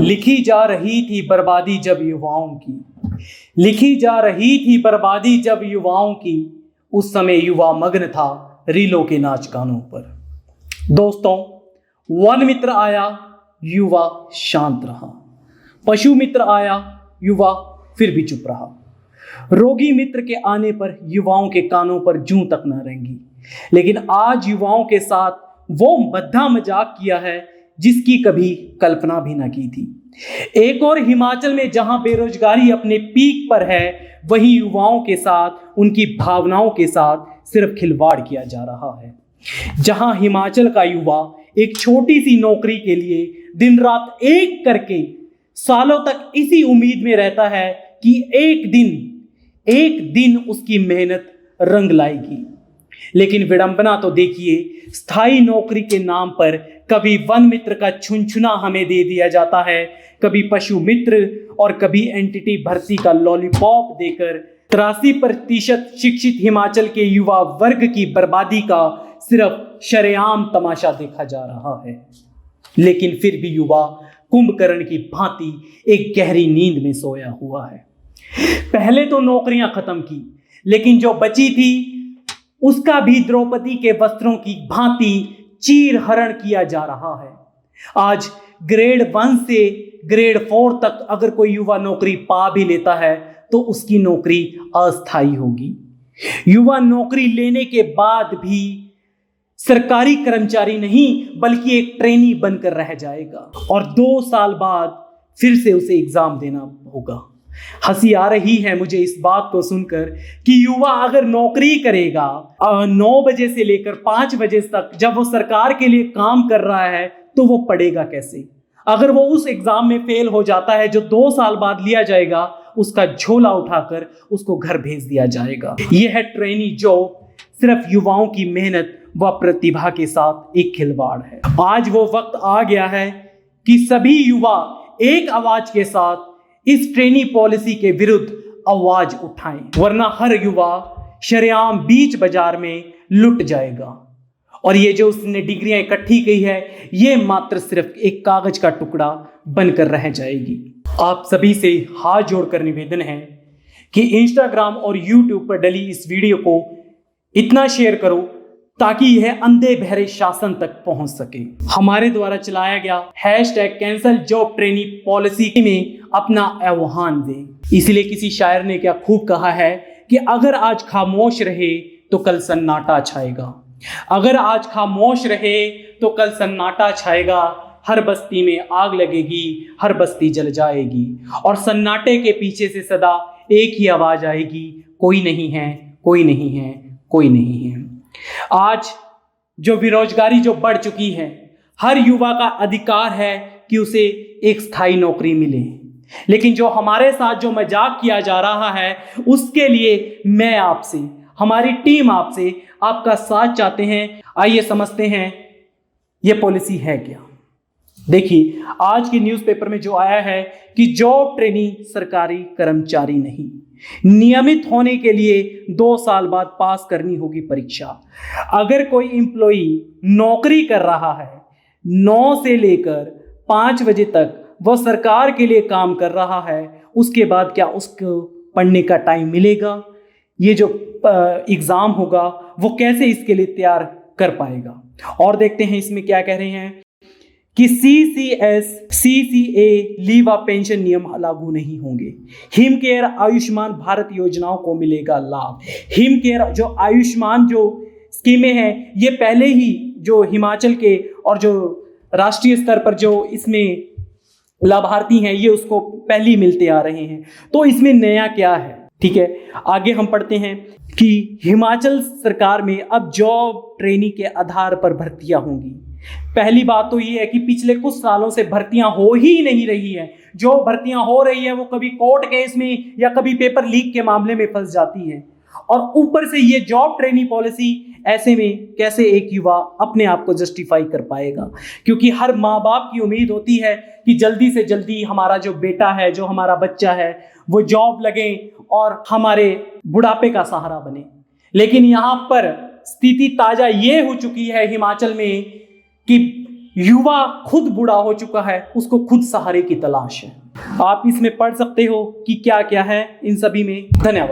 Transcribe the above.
लिखी जा रही थी बर्बादी जब युवाओं की, लिखी जा रही थी बर्बादी जब युवाओं की, उस समय युवा मग्न था रीलों के नाच गानों पर। दोस्तों, वन मित्र आया, युवा शांत रहा। पशु मित्र आया, युवा फिर भी चुप रहा। रोगी मित्र के आने पर युवाओं के कानों पर जूं तक न रेंगी। लेकिन आज युवाओं के साथ वो भद्दा मजाक किया है जिसकी कभी कल्पना भी न की थी। एक और हिमाचल में जहां बेरोजगारी अपने पीक पर है, वहीं युवाओं के साथ, उनकी भावनाओं के साथ सिर्फ खिलवाड़ किया जा रहा है। जहां हिमाचल का युवा एक छोटी सी नौकरी के लिए दिन रात एक करके सालों तक इसी उम्मीद में रहता है कि एक दिन उसकी मेहनत रंग लाएगी। लेकिन विडंबना तो देखिए, स्थायी नौकरी के नाम पर कभी वन मित्र का छुनछुना हमें दे दिया जाता है, कभी पशु मित्र और कभी एनटीटी भर्ती का लॉलीपॉप देकर 83% शिक्षित हिमाचल के युवा वर्ग की बर्बादी का सिर्फ शरेआम तमाशा देखा जा रहा है। लेकिन फिर भी युवा कुंभकर्ण की भांति एक गहरी नींद में सोया हुआ है। पहले तो नौकरियां खत्म की, लेकिन जो बची थी उसका भी द्रौपदी के वस्त्रों की भांति चीर हरण किया जा रहा है। आज ग्रेड 1 से ग्रेड 4 तक अगर कोई युवा नौकरी पा भी लेता है तो उसकी नौकरी अस्थायी होगी। युवा नौकरी लेने के बाद भी सरकारी कर्मचारी नहीं बल्कि एक ट्रेनी बनकर रह जाएगा और 2 साल बाद फिर से उसे एग्जाम देना होगा। हंसी आ रही है मुझे इस बात को सुनकर कि युवा अगर नौकरी करेगा 9 बजे से लेकर 5 बजे तक, जब वो सरकार के लिए काम कर रहा है, तो वो पढ़ेगा कैसे? अगर वो उस एग्जाम में फेल हो जाता है जो 2 साल बाद लिया जाएगा, उसका झोला उठाकर उसको घर भेज दिया जाएगा। यह है ट्रेनी जॉब, सिर्फ युवाओं की मेहनत व प्रतिभा के साथ एक खिलवाड़ है। आज वो वक्त आ गया है कि सभी युवा एक आवाज के साथ इस ट्रेनी पॉलिसी के विरुद्ध आवाज उठाएं, वरना हर युवा शरेआम बीच बाजार में लुट जाएगा और ये जो उसने डिग्रियां इकट्ठी की है, ये मात्र सिर्फ एक कागज का टुकड़ा बनकर रह जाएगी। आप सभी से हाथ जोड़कर निवेदन है कि इंस्टाग्राम और यूट्यूब पर डली इस वीडियो को इतना शेयर करो ताकि यह अंधे बहरे शासन तक पहुंच सके। हमारे द्वारा चलाया गया #कैंसल जॉब ट्रेनी पॉलिसी में अपना आह्वान दें। इसलिए किसी शायर ने क्या खूब कहा है कि अगर आज खामोश रहे तो कल सन्नाटा छाएगा। अगर आज खामोश रहे तो कल सन्नाटा छाएगा। हर बस्ती में आग लगेगी, हर बस्ती जल जाएगी और सन्नाटे के पीछे से सदा एक ही आवाज आएगी, कोई नहीं है, कोई नहीं है, कोई नहीं है। आज जो बेरोजगारी जो बढ़ चुकी है, हर युवा का अधिकार है कि उसे एक स्थायी नौकरी मिले। लेकिन जो हमारे साथ जो मजाक किया जा रहा है, उसके लिए मैं आपसे, हमारी टीम आपसे आपका साथ चाहते हैं। आइए समझते हैं ये पॉलिसी है क्या। देखिए, आज के न्यूज़पेपर में जो आया है कि जॉब ट्रेनी सरकारी कर्मचारी नहीं, नियमित होने के लिए 2 साल बाद पास करनी होगी परीक्षा। अगर कोई एम्प्लॉई नौकरी कर रहा है 9 से लेकर 5 बजे तक, वह सरकार के लिए काम कर रहा है, उसके बाद क्या उसको पढ़ने का टाइम मिलेगा? ये जो एग्जाम होगा वो कैसे इसके लिए तैयार कर पाएगा? और देखते हैं इसमें क्या कह रहे हैं कि CCS, CCA leave of pension नियम लागू नहीं होंगे। हिम केयर आयुष्मान भारत योजनाओं को मिलेगा लाभ। हिम केयर जो आयुष्मान जो स्कीमें हैं, ये पहले ही जो हिमाचल के और जो राष्ट्रीय स्तर पर जो इसमें लाभार्थी हैं, ये उसको पहले ही मिलते आ रहे हैं। तो इसमें नया क्या है? ठीक है, आगे हम पढ़ते हैं कि हिमाचल सरकार में अब जॉब ट्रेनी के आधार पर भर्तियां होंगी। पहली बात तो ये है कि पिछले कुछ सालों से भर्तियां हो ही नहीं रही है। जो भर्तियां हो रही है वो कभी कोर्ट केस में या कभी पेपर लीक के मामले में फंस जाती है। और ऊपर से ये जॉब ट्रेनी पॉलिसी, ऐसे में कैसे एक युवा अपने आप को जस्टिफाई कर पाएगा? क्योंकि हर माँ बाप की उम्मीद होती है कि जल्दी से जल्दी हमारा जो बेटा है, जो हमारा बच्चा है, वो जॉब लगे और हमारे बुढ़ापे का सहारा बने। लेकिन यहाँ पर स्थिति ताजा ये हो चुकी है हिमाचल में कि युवा खुद बूढ़ा हो चुका है, उसको खुद सहारे की तलाश है। आप इसमें पढ़ सकते हो कि क्या क्या है इन सभी में। धन्यवाद।